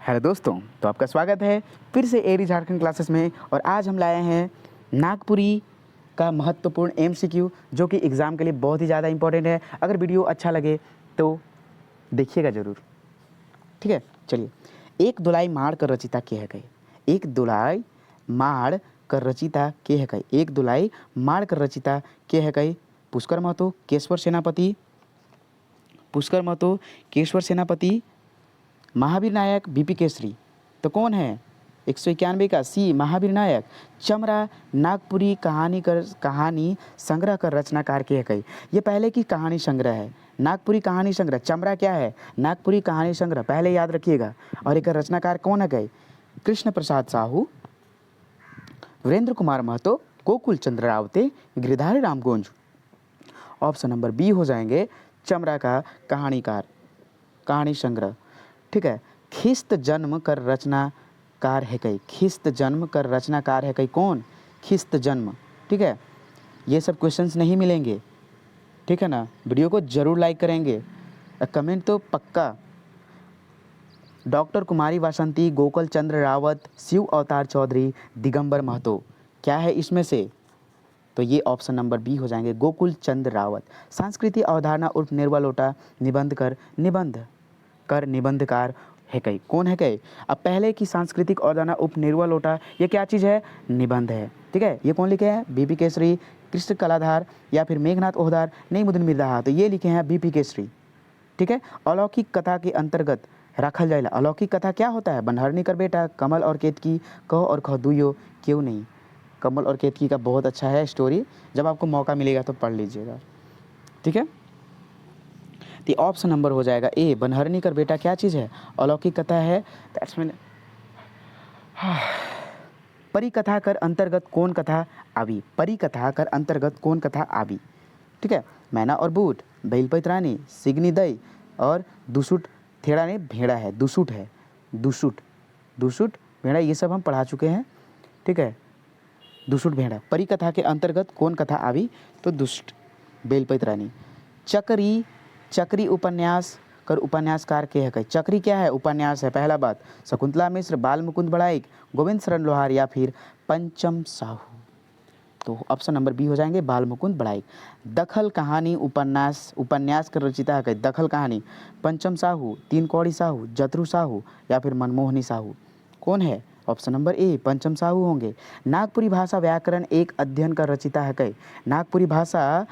Hello दोस्तों, तो आपका स्वागत है फिर से एरी झारखंड क्लासेस में। और आज हम लाए हैं नागपुरी का महत्वपूर्ण एमसीक्यू जो कि एग्ज़ाम के लिए बहुत ही ज़्यादा इंपॉर्टेंट है। अगर वीडियो अच्छा लगे तो देखिएगा ज़रूर, ठीक है। चलिए, एक दुलाई मार कर रचिता के है गई, एक दुलाई मार कर रचिता के है गई, एक दुलाई मार कर रचिता के है गई। पुष्कर महतो, केशवर सेनापति, पुष्कर महतो, केशवर सेनापति, महावीर नायक, बीपी केसरी। तो कौन है 191 का सी, महावीर नायक। चमरा नागपुरी कहानी संग्रह कर रचनाकार के है कई। ये पहले की कहानी संग्रह है, नागपुरी कहानी संग्रह। चमरा क्या है? नागपुरी कहानी संग्रह, पहले याद रखिएगा। और एक रचनाकार कौन है गए? Krishna Prasad Sahu, Virendra Kumar Mahto, Gokul Chandra Rawte, Girdhari Ram Gonj. Option number B हो जाएंगे चमरा का कहानीकार, कहानी संग्रह, ठीक है। खिस्त जन्म कर रचनाकार है कई, खिस्त जन्म कर रचनाकार है कई। कौन? खिस्त जन्म, ठीक है। ये सब क्वेश्चंस नहीं मिलेंगे, ठीक है ना। वीडियो को जरूर लाइक करेंगे, कमेंट तो पक्का। डॉक्टर कुमारी वासंती, गोकुल चंद्र रावत, शिव अवतार चौधरी, दिगंबर महतो। क्या है इसमें से? तो ये ऑप्शन नंबर बी हो जाएंगे, गोकुल चंद्र रावत। सांस्कृतिक अवधारणा उर्फ निर्वा लोटा, निबंधकार है कई। कौन है कई? अब पहले की सांस्कृतिक अवधारणा उप निर्वा लोटा, ये क्या चीज़ है? निबंध है, ठीक है। ये कौन लिखे हैं? बीपी केसरी, कृष्ण कलाधार या फिर मेघनाथ ओहदार, नहीं मुदन मिर्दा, तो ये लिखे हैं बीपी केसरी, ठीक है। अलौकिक कथा के अंतर्गत रखल जाएगा। अलौकिक कथा क्या होता है? बनहरनी कर बेटा, कमल और केतकी, कह और खह दुयो क्यों नहीं। कमल और केतकी का बहुत अच्छा है स्टोरी, जब आपको मौका मिलेगा तो पढ़ लीजिएगा, ठीक है। तो ऑप्शन नंबर हो जाएगा ए, बनहरनी कर बेटा क्या चीज़ है? अलौकिक कथा है। दैट्समीन परिकथा कर अंतर्गत कौन कथा आवी, परिकथा कर अंतर्गत कौन कथा आवी, ठीक है। मैना और बूट, बैलपैत रानी, सिगनी दई और दुसुट थेड़ा ने भेड़ा है, दुसुट है, दुसुट भेड़ा, ये सब हम पढ़ा चुके हैं, ठीक है। दुसुट भेड़ा, परिकथा के अंतर्गत कौन कथा आवी? तो दुष्ट बेलपैत रानी। चक्री उपन्यास कर उपन्यासकार के है कई। चक्री क्या है? उपन्यास है, पहला बात। शकुंतला मिश्र, बाल मुकुंद बड़ाइक, गोविंद शरण लोहार या फिर पंचम साहू। तो ऑप्शन नंबर बी हो जाएंगे बाल मुकुंद बड़ाइक। दखल कहानी उपन्यास कर रचिता है कई। दखल कहानी, पंचम साहू, तीन कौड़ी साहू, जत्रु साहू या फिर मनमोहनी साहू। कौन है? ऑप्शन नंबर ए, पंचम साहू होंगे। नागपुरी भाषा व्याकरण एक अध्ययन का रचिता है कई। नागपुरी भाषा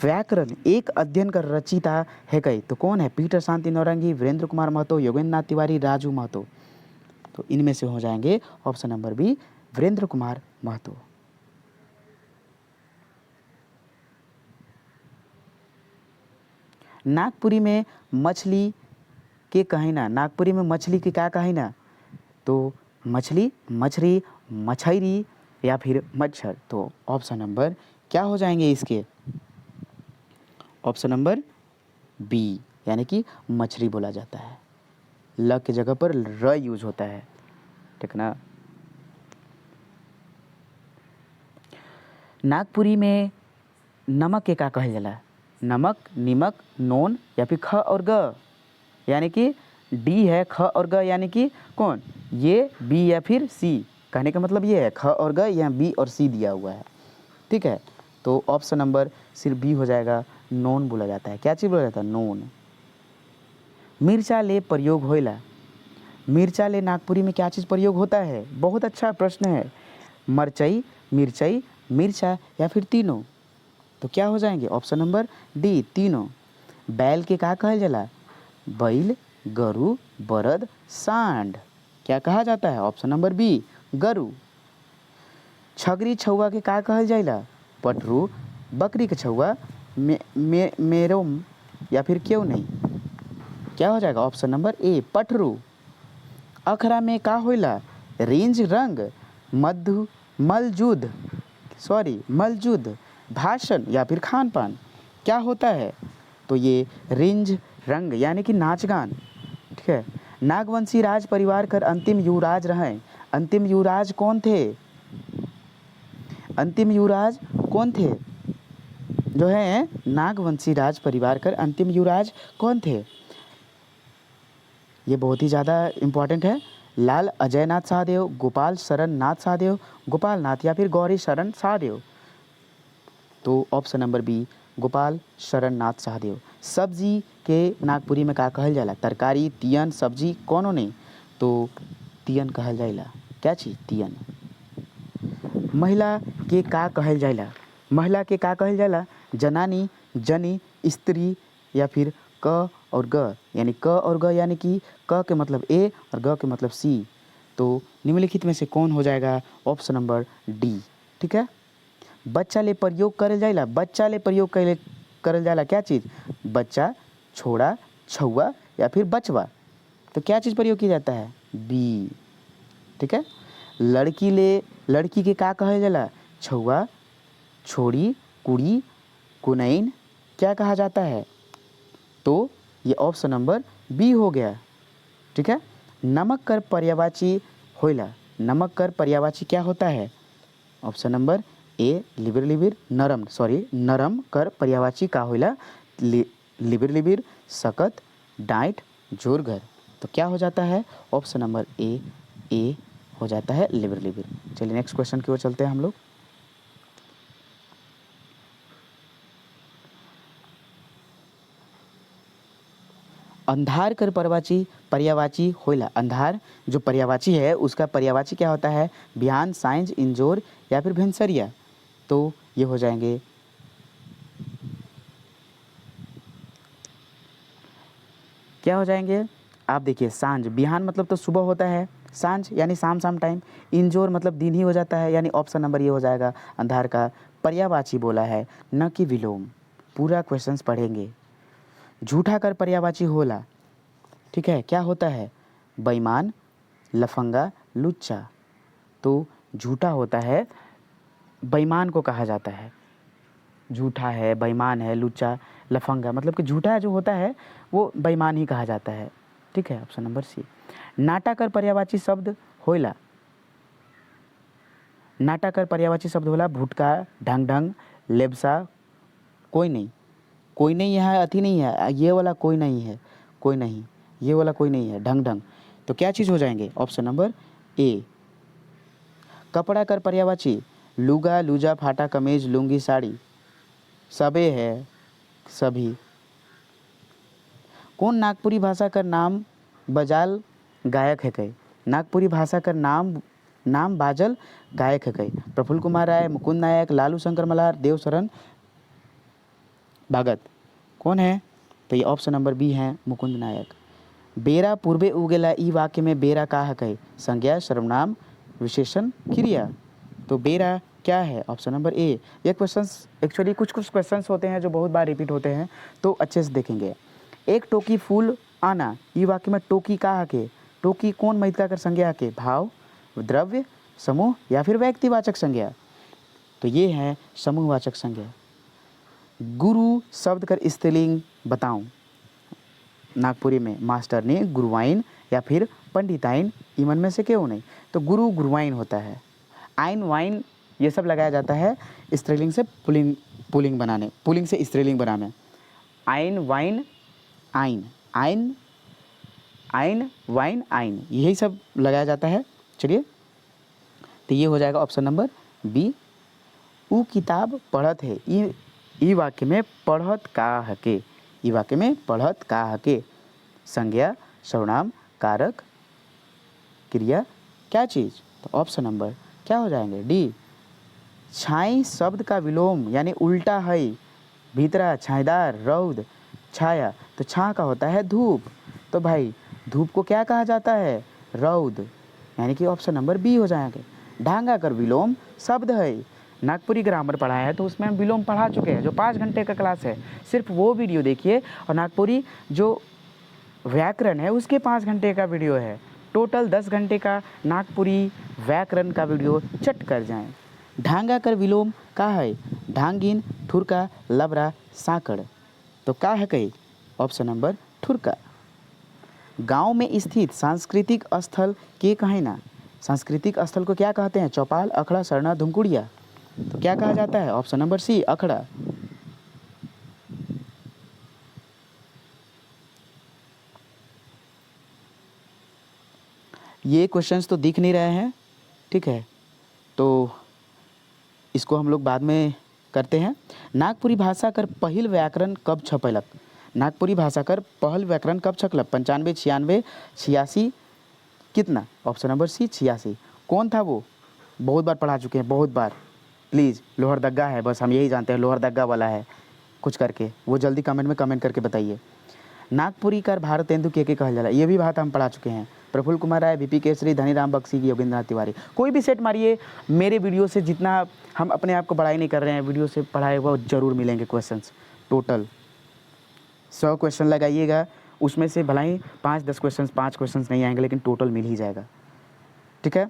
व्याकरण एक अध्ययन का रचिता है कई। तो कौन है? पीटर शांति नौरंगी, वीरेंद्र कुमार महतो, योगेंद्र नाथ तिवारी, राजू महतो। तो इनमें से हो जाएंगे option number B, Virendra Kumar Mahato. Nagpuri में मछली के कहिना, नागपुरी में मछली की क्या कहिना? तो मछली, मछली, मछैरी या फिर मच्छर। तो ऑप्शन नंबर क्या हो जाएंगे इसके? ऑप्शन नंबर बी, यानी कि मछली बोला जाता है। ल के जगह पर र यूज होता है, ठीक ना। नागपुरी में नमक के का कहल जाला? नमक, निमक, नोन या फिर ख और ग, यानी कि डी है, ख और ग यानी कि कौन? ये बी या फिर सी। कहने का मतलब ये है ख और ग, यहाँ बी और सी दिया हुआ है, ठीक है। तो ऑप्शन नंबर सिर्फ बी हो जाएगा, नोन बोला जाता है। क्या चीज़ बोला जाता है? नोन। मिर्चा ले प्रयोग होइला, मिर्चा ले नागपुरी में क्या चीज़ प्रयोग होता है? बहुत अच्छा प्रश्न है। मरचई, मिर्चई, मिर्चा या फिर तीनों। तो क्या हो जाएंगे? ऑप्शन नंबर डी, तीनों। बैल के का कहल जाला? बैल, गरु, बरद, सांड। क्या कहा जाता है? ऑप्शन नंबर बी, गरु। छगरी छौआ के का कहल जाइला? पटरू, बकरी के छौआ, मेरोम या फिर क्यों नहीं। क्या हो जाएगा? ऑप्शन नंबर ए, पटरू। अखरा में का होइला? रेंज, रंग, मधु, मलजुद, भाषण या फिर खान पान। क्या होता है? तो ये रेंज, रंग यानी कि नाच गान, ठीक है। नागवंशी राज परिवार कर अंतिम युवराज रहे। अंतिम युवराज कौन थे? अंतिम युवराज कौन थे? जो है नागवंशी राज परिवार कर अंतिम युवराज कौन थे? ये बहुत ही ज़्यादा इम्पॉर्टेंट है। लाल अजयनाथ शाहदेव, गोपाल शरण नाथ शाहदेव, गोपाल नाथ या फिर गौरी शरण शाहदेव। तो ऑप्शन नंबर बी गोपाल शरण नाथ शाहदेव। सब्जी के नागपुरी में का कहल जाला? तरकारी, तियन, सब्जी, कोनो नहीं तो तियन कहल जाला। क्या चीज़? तियन। महिला के का कहल जाला? महिला के का कहल जाला? जनानी, जनी, स्त्री या फिर क और ग, यानी क और ग यानी कि क के मतलब ए और ग के मतलब सी। तो निम्नलिखित में से कौन हो जाएगा? Option number D. ठीक है। बच्चा ले प्रयोग करल जाला। बच्चा ले प्रयोग करल जाला क्या चीज़? बच्चा, छोड़ा, छुआ या फिर बचवा। तो क्या चीज़ प्रयोग किया जाता है? बी। ठीक है। लड़की के का कहल जाला? छुआ, छोड़ी, कुड़ी, कुनैन क्या कहा जाता है? तो ये ऑप्शन नंबर बी हो गया। ठीक है। नमक कर पर्यायवाची होइला। नमक कर पर्यायवाची क्या होता है? ऑप्शन नंबर ए लिबिर लिबिर, नरम कर पर्यायवाची का होइला? लिबिर लिबिर, सकत, डांट, जोरघर। तो क्या हो जाता है? ऑप्शन नंबर ए हो जाता है लिबिर लिबिर। चलिए नेक्स्ट क्वेश्चन की ओर चलते हैं हम लोग। अंधार कर पर्यायवाची होइला। अंधार जो पर्यायवाची है उसका पर्यायवाची क्या होता है? बिहान, साइंज, इंजोर या फिर भेंसरिया। तो ये हो जाएंगे क्या हो जाएंगे? आप देखिए, सांझ, बिहान मतलब तो सुबह होता है, सांझ यानी शाम टाइम, इंजोर मतलब दिन ही हो जाता है, यानी ऑप्शन नंबर ये हो जाएगा। अंधार का पर्यायवाची बोला है, न कि विलोम। पूरा क्वेश्चंस पढ़ेंगे। झूठा कर पर्यायवाची होला। ठीक है, क्या होता है? बेईमान, लफंगा, लुच्चा। तो झूठा होता है, बेईमान को कहा जाता है। झूठा है, बेईमान है, लुच्चा, लफंगा, मतलब कि झूठा जो होता है वो बेईमान ही कहा जाता है। ठीक है, ऑप्शन नंबर सी। नाटा कर पर्यायवाची शब्द होइला। नाटा कर पर्यायवाची शब्द होला भुटका, ढंग ढंग, लेबसा, कोई नहीं। कोई नहीं यहाँ अति नहीं है, ये वाला कोई नहीं है, कोई नहीं, ये वाला कोई नहीं है, ढंग ढंग। तो क्या चीज़ हो जाएंगे? ऑप्शन नंबर ए। कपड़ा कर पर्यायवाची लुगा, लूजा, फाटा, कमीज, लुंगी, साड़ी, सबे है, सभी। कौन नागपुरी भाषा का नाम बजाल गायक है कई? नागपुरी भाषा का नाम बाजल गायक है कई? प्रफुल्ल कुमार राय, मुकुंद नायक, लालू शंकर मल्हार, देवशरण भगत। कौन है? तो ये ऑप्शन नंबर बी है, मुकुंद नायक। बेरा पूर्वे उगेला ई वाक्य में बेरा का है कई? संज्ञा, सर्वनाम, विशेषण, क्रिया। तो बेरा क्या है? ऑप्शन नंबर ए। ये क्वेश्चंस एक्चुअली कुछ क्वेश्चंस होते हैं जो बहुत बार रिपीट होते हैं, तो अच्छे से देखेंगे। एक टोकी फूल आना, ई वाक्य में टोकी का हके? टोकी कौन महिका कर संज्ञा हके? भाव, द्रव्य, समूह या फिर व्यक्तिवाचक संज्ञा? तो ये है समूहवाचक संज्ञा। गुरु शब्द कर स्त्रीलिंग बताऊं। नागपुरी में मास्टर ने, गुरुवाइन या फिर पंडिताइन, इमन में से क्यों नहीं? तो गुरु गुरुवाइन होता है। आइन वाइन ये सब लगाया जाता है स्त्रीलिंग से पुलिंग से स्त्रीलिंग बनाने। आइन वाइन आइन, आइन आइन वाइन आइन, यही सब लगाया जाता है। चलिए, तो ये हो जाएगा ऑप्शन नंबर बी। ऊ किताब पढ़त है, ई वाक्य में पढ़त का हके? ई वाक्य में पढ़त का हके? संज्ञा, सर्वनाम, कारक, क्रिया, क्या चीज़? तो ऑप्शन नंबर क्या हो जाएंगे? डी। छाई शब्द का विलोम यानी उल्टा है। भीतरा, छाएदार, रौद, छाया। तो छा का होता है धूप। तो भाई धूप को क्या कहा जाता है? रौद, यानी कि ऑप्शन नंबर बी हो जाएंगे। ढांगा कर विलोम शब्द है। नागपुरी ग्रामर पढ़ाया है तो उसमें हम विलोम पढ़ा चुके हैं, जो 5 घंटे का क्लास है, सिर्फ वो वीडियो देखिए। और नागपुरी जो व्याकरण है उसके 5 घंटे का वीडियो है। टोटल 10 घंटे का नागपुरी व्याकरण का वीडियो चट कर जाएं। ढांगा कर विलोम का है? ढांगिन, ठुरका, लबरा, साकड़। तो का है कई? ऑप्शन नंबर ठुरका। गांव में स्थित सांस्कृतिक स्थल के कहें ना? सांस्कृतिक स्थल को क्या कहते हैं? चौपाल, अखड़ा, सरना, धुमकुड़िया। तो क्या कहा जाता है? ऑप्शन नंबर सी, अखड़ा। ये क्वेश्चंस तो दिख नहीं रहे हैं, ठीक है, तो इसको हम लोग बाद में करते हैं। नागपुरी भाषा कर पहिल व्याकरण कब छपैलक? नागपुरी भाषा कर पहल व्याकरण कब छपलक? 95, 96, 86, कितना? Option number C 86। कौन था वो? बहुत बार पढ़ा चुके हैं, बहुत बार। प्लीज़, लोहरदग्गा है, बस हम यही जानते हैं लोहरदग्गा वाला है कुछ करके। वो जल्दी कमेंट में कमेंट करके बताइए। नागपुरी कर भारतेंदु के कहल जाला, ये भी बात हम पढ़ा चुके हैं। प्रफुल्ल कुमार राय, बीपी केसरी, धनीराम बख्शी, योगेंद्र नाथ तिवारी। कोई भी सेट मारिए, मेरे वीडियो से जितना हम अपने आप को बड़ाई नहीं कर रहे हैं, वीडियो से पढ़ाए हुआ जरूर मिलेंगे क्वेश्चंस। टोटल 100 क्वेश्चन लगाइएगा, उसमें से भला ही 5-10 क्वेश्चन 5 क्वेश्चन नहीं आएंगे, लेकिन टोटल मिल ही जाएगा, ठीक है।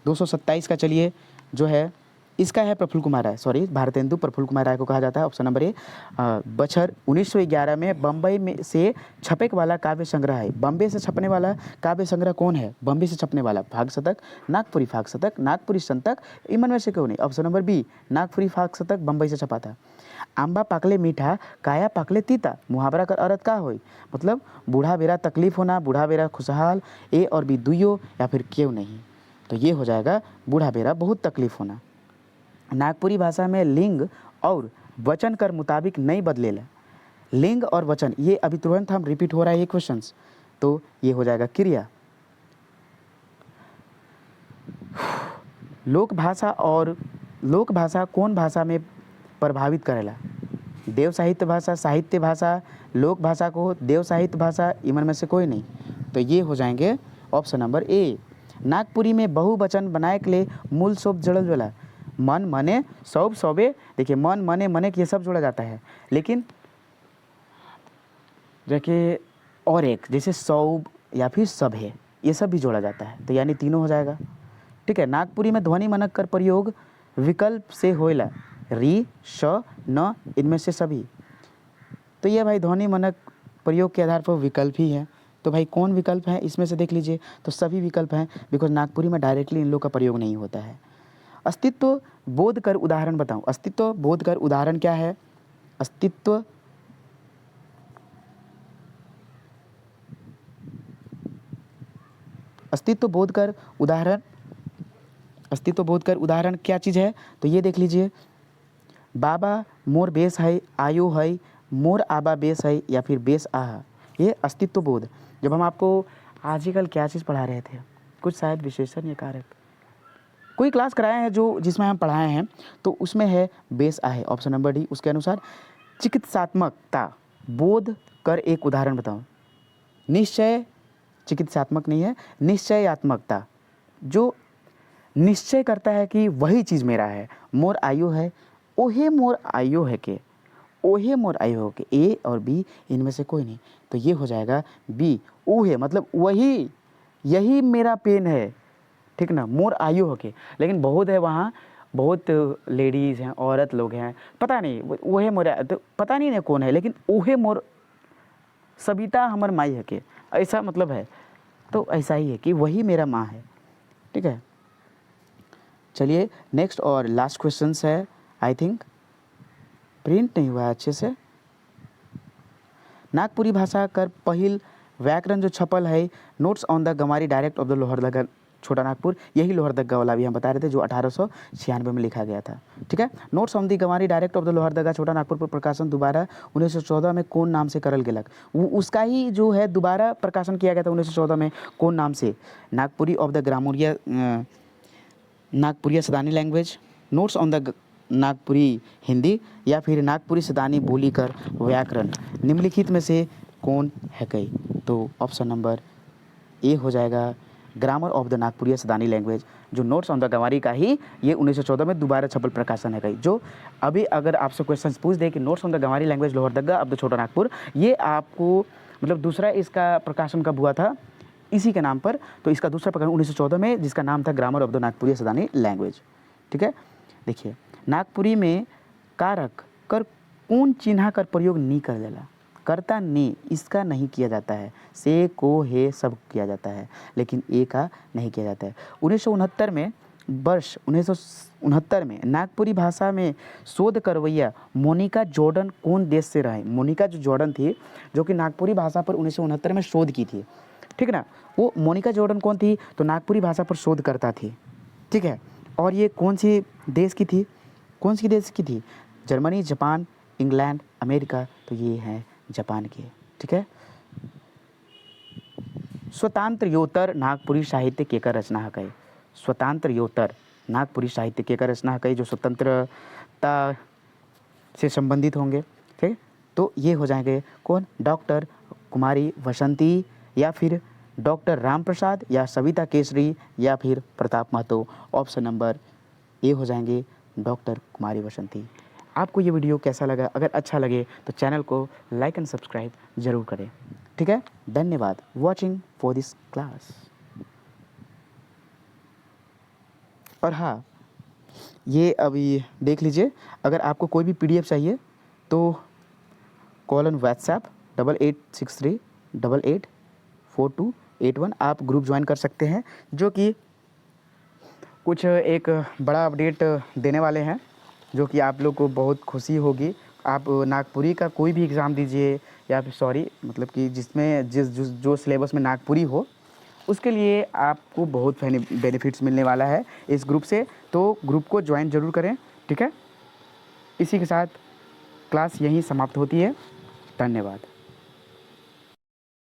227 का चलिए जो है इसका है प्रफुल्ल कुमार राय, सॉरी भारतेंदु प्रफुल्ल कुमार राय को कहा जाता है। ऑप्शन नंबर ए। बछर 1911 में बम्बई में से छपे वाला काव्य संग्रह है। बम्बे से छपने वाला काव्य संग्रह कौन है? बम्बे से छपने वाला फाग शतक, नागपुरी फाग शतक, नागपुरी संतक, इनमें में से क्यों नहीं? ऑप्शन नंबर बी, नागपुरी फाग शतक बम्बई से छपा था। आंबा पाकले मीठा, काया पाकले तीता, मुहावरा कर अर्थ का होई? मतलब बूढ़ा बेरा तकलीफ होना, बूढ़ा बेरा खुशहाल, ए और बी दुइयो, या फिर क्यों नहीं? तो ये हो जाएगा बूढ़ा बेरा बहुत तकलीफ होना। नागपुरी भाषा में लिंग और वचन कर मुताबिक नहीं बदलेला। लिंग और वचन ये अभी तुरंत हम रिपीट हो रहा है ये क्वेश्चंस, तो ये हो जाएगा क्रिया। लोक भाषा कौन भाषा में प्रभावित करेला? देव साहित्य भाषा, साहित्य भाषा, लोक भाषा को देव साहित्य भाषा, इनमें में से कोई नहीं, तो ये हो जाएंगे ऑप्शन नंबर ए। नागपुरी में बहुवचन बनाए के लिए मूल शब्द जोड़ल जाला। मन मने सौब सौबे, देखिए मन मने मने ये सब जोड़ा जाता है, लेकिन देखिए और एक जैसे सौब या फिर सब है, ये सब भी जोड़ा जाता है, तो यानी तीनों हो जाएगा, ठीक है। नागपुरी में ध्वनि मनक कर प्रयोग विकल्प से होइला। री, श, न, इनमें से सभी, तो ये भाई ध्वनि मनक प्रयोग के आधार पर विकल्प ही है। तो भाई कौन विकल्प है इसमें से देख लीजिए, तो सभी विकल्प हैं, बिकॉज नागपुरी में डायरेक्टली इन लोग का प्रयोग नहीं होता है। अस्तित्व बोध कर उदाहरण बताऊं। अस्तित्व बोध कर उदाहरण क्या है? अस्तित्व बोध कर उदाहरण, अस्तित्व बोध कर उदाहरण क्या चीज़ है? तो ये देख लीजिए, बाबा मोर बेस है, आयु है, मोर आबा बेस है, या फिर बेस आहा, ये अस्तित्व बोध। जब हम आपको आजकल क्या चीज़ पढ़ा रहे थे, कुछ शायद विशेषण या कारक कोई क्लास कराया है जो जिसमें हम पढ़ाए हैं, तो उसमें है बेस आहे, ऑप्शन नंबर डी। उसके अनुसार चिकित्सात्मकता बोध कर एक उदाहरण बताओ। निश्चय चिकित्सात्मक नहीं है, निश्चयात्मकता, जो निश्चय करता है कि वही चीज़ मेरा है। मोर आयु है, ओहे मोर आयु है के, ओहे मोर आयु हो के, ए और बी इनमें से कोई नहीं, तो ये हो जाएगा बी, ओहे मतलब वही, यही मेरा पेन है, ठीक ना, मोर आयु हो के। लेकिन बहुत है वहाँ, बहुत लेडीज़ हैं, औरत लोग हैं, पता नहीं ओहे मोर, तो पता नहीं ना कौन है, लेकिन ओहे मोर सबिता हमर माई है के, ऐसा मतलब है, तो ऐसा ही है कि वही मेरा माँ है, ठीक है। चलिए नेक्स्ट और लास्ट क्वेश्चन है, आई थिंक प्रिंट नहीं हुआ है अच्छे से। नागपुरी भाषा कर पहिल व्याकरण जो छपल है, notes on the Gaonwari dialect of the Lohardaga Chota Nagpur, यही लोहरदगा वाला भी हम बता रहे थे जो 1896 में लिखा गया था, ठीक है। Notes on the Gaonwari dialect of the Lohardaga Chota Nagpur पर प्रकाशन दोबारा 1914 में कौन नाम से करल गेलक? वो उसका ही जो है दोबारा प्रकाशन किया गया था 1914 में, कौन नाम से? नागपुरी ऑफ द ग्रामोरिया, Nagpuria Sadani language, notes on the Nagpuri Hindi, या फिर नागपुरी सदानी बोली कर व्याकरण, निम्नलिखित में से कौन है कई? तो ऑप्शन नंबर ए हो जाएगा grammar of the Nagpuria Sadani language, जो नोट्स ऑन द गंवारी का ही ये 1914 में दोबारा छपल प्रकाशन है कई। जो अभी अगर आपसे क्वेश्चन पूछ दे कि notes on the Gaonwari language Lohardaga of the Chota Nagpur, ये आपको मतलब दूसरा इसका प्रकाशन कब हुआ था इसी के नाम पर, तो इसका दूसरा प्रकाशन 1914 में, जिसका नाम था grammar of the Nagpuria Sadani language, ठीक है। देखिए नागपुरी में कारक कर कौन चिन्ह कर प्रयोग नहीं कर देला? करता ने इसका नहीं किया जाता है, से को हे सब किया जाता है, लेकिन ए का नहीं किया जाता है। 1969 में, वर्ष 1969 में नागपुरी भाषा में शोध करवैया मोनिका जॉर्डन कौन देश से रहे? मोनिका जो जॉर्डन थी, जो कि नागपुरी भाषा पर 1969 में शोध की थी, ठीक है ना। वो मोनिका जॉर्डन कौन थी, तो नागपुरी भाषा पर शोधकर्ता थी, ठीक है। और ये कौन सी देश की थी, कौन सी देश की थी, जर्मनी, जापान, इंग्लैंड, अमेरिका, तो ये हैं जापान के, ठीक है। स्वतंत्रोत्तर नागपुरी साहित्य केकर रचना हकै, स्वतंत्रोत्तर नागपुरी साहित्य केकर रचना हकै, जो स्वतंत्रता से संबंधित होंगे, ठीक। तो ये हो जाएंगे कौन, डॉक्टर कुमारी वसंती, या फिर डॉक्टर राम प्रसाद, या सविता केसरी, या फिर Pratap Mahato. Option number A हो जाएंगे डॉक्टर कुमारी वसंती। आपको ये वीडियो कैसा लगा, अगर अच्छा लगे तो चैनल को लाइक एंड सब्सक्राइब ज़रूर करें, ठीक है। धन्यवाद वॉचिंग फॉर दिस क्लास। और हाँ, ये अभी देख लीजिए, अगर आपको कोई भी PDF चाहिए तो कॉल ऑन व्हाट्सएप 8863884281 आप ग्रुप ज्वाइन कर सकते हैं, जो कि कुछ एक बड़ा अपडेट देने वाले हैं, जो कि आप लोग को बहुत खुशी होगी। आप नागपुरी का कोई भी एग्ज़ाम दीजिए, या फिर सॉरी मतलब कि जिसमें जो सिलेबस में नागपुरी हो, उसके लिए आपको बहुत बेनिफिट्स मिलने वाला है इस ग्रुप से। तो ग्रुप को ज्वाइन ज़रूर करें, ठीक है। इसी के साथ क्लास यहीं समाप्त होती है। धन्यवाद।